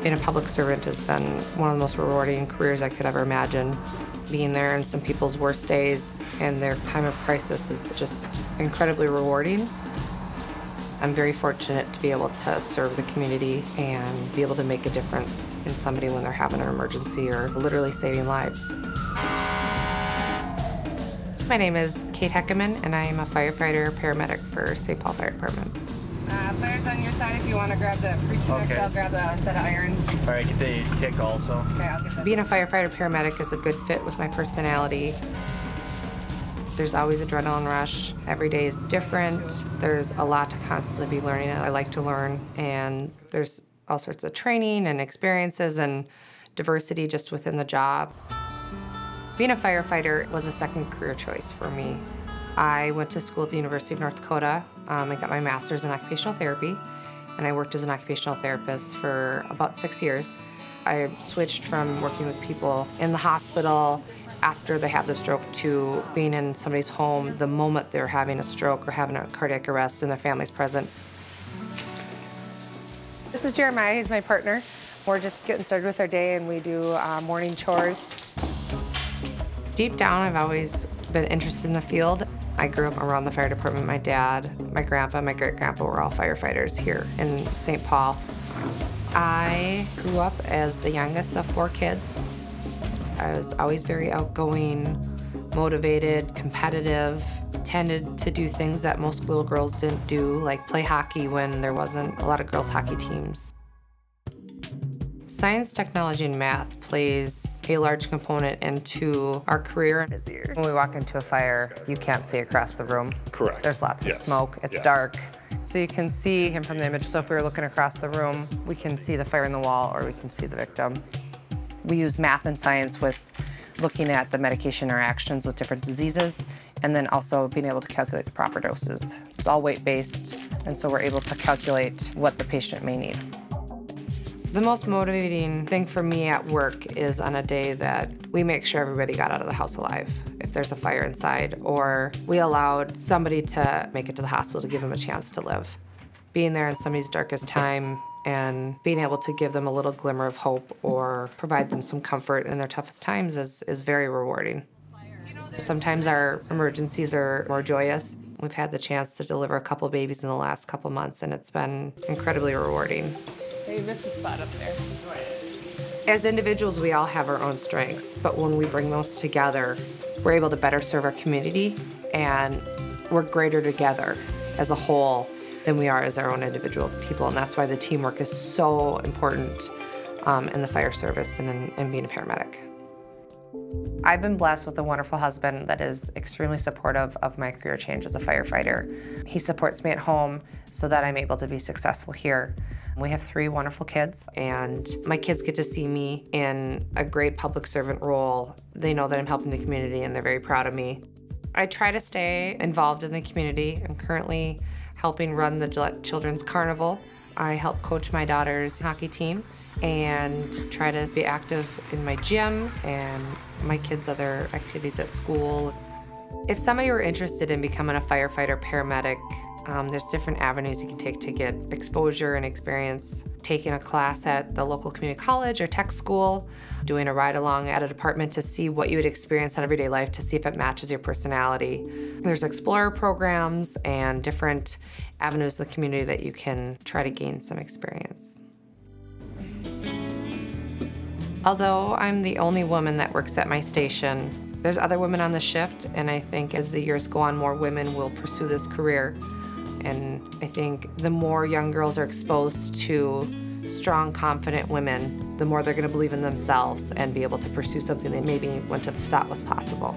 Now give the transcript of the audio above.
Being a public servant has been one of the most rewarding careers I could ever imagine. Being there in some people's worst days and their time of crisis is just incredibly rewarding. I'm very fortunate to be able to serve the community and be able to make a difference in somebody when they're having an emergency or literally saving lives. My name is Kate Heckaman, and I am a firefighter paramedic for St. Paul Fire Department. Fire's on your side if you want to grab the reconnect. Okay. I'll grab a set of irons. All right, get the tick also. Okay, I'll get that. Being a firefighter paramedic is a good fit with my personality. There's always adrenaline rush. Every day is different. There's a lot to constantly be learning. I like to learn, and there's all sorts of training and experiences and diversity just within the job. Being a firefighter was a second career choice for me. I went to school at the University of North Dakota. I got my master's in occupational therapy, and I worked as an occupational therapist for about 6 years. I switched from working with people in the hospital after they have the stroke to being in somebody's home the moment they're having a stroke or having a cardiac arrest and their family's present. This is Jeremiah, he's my partner. We're just getting started with our day, and we do morning chores. Deep down, I've always been interested in the field. I grew up around the fire department. My dad, my grandpa, my great-grandpa were all firefighters here in St. Paul. I grew up as the youngest of 4 kids. I was always very outgoing, motivated, competitive, tended to do things that most little girls didn't do, like play hockey when there wasn't a lot of girls' hockey teams. Science, technology, and math plays a large component into our career. When we walk into a fire, you can't see across the room. Correct. There's lots of smoke. It's dark. So you can see him from the image. So if we were looking across the room, we can see the fire in the wall or we can see the victim. We use math and science with looking at the medication interactions with different diseases, and then also being able to calculate the proper doses. It's all weight-based, and so we're able to calculate what the patient may need. The most motivating thing for me at work is on a day that we make sure everybody got out of the house alive if there's a fire inside, or we allowed somebody to make it to the hospital to give them a chance to live. Being there in somebody's darkest time and being able to give them a little glimmer of hope or provide them some comfort in their toughest times is very rewarding. Sometimes our emergencies are more joyous. We've had the chance to deliver a couple babies in the last couple months, and it's been incredibly rewarding. You missed a spot up there. As individuals, we all have our own strengths, but when we bring those together, we're able to better serve our community, and we're greater together as a whole than we are as our own individual people, and that's why the teamwork is so important in the fire service and in being a paramedic. I've been blessed with a wonderful husband that is extremely supportive of my career change as a firefighter. He supports me at home so that I'm able to be successful here. We have 3 wonderful kids, and my kids get to see me in a great public servant role. They know that I'm helping the community, and they're very proud of me. I try to stay involved in the community. I'm currently helping run the Gillette Children's Carnival. I help coach my daughter's hockey team and try to be active in my gym and my kids' other activities at school. If somebody were interested in becoming a firefighter paramedic, there's different avenues you can take to get exposure and experience. Taking a class at the local community college or tech school, doing a ride-along at a department to see what you would experience in everyday life to see if it matches your personality. There's explorer programs and different avenues of the community that you can try to gain some experience. Although I'm the only woman that works at my station, there's other women on the shift, and I think as the years go on, more women will pursue this career. And I think the more young girls are exposed to strong, confident women, the more they're going to believe in themselves and be able to pursue something they maybe wouldn't have thought was possible.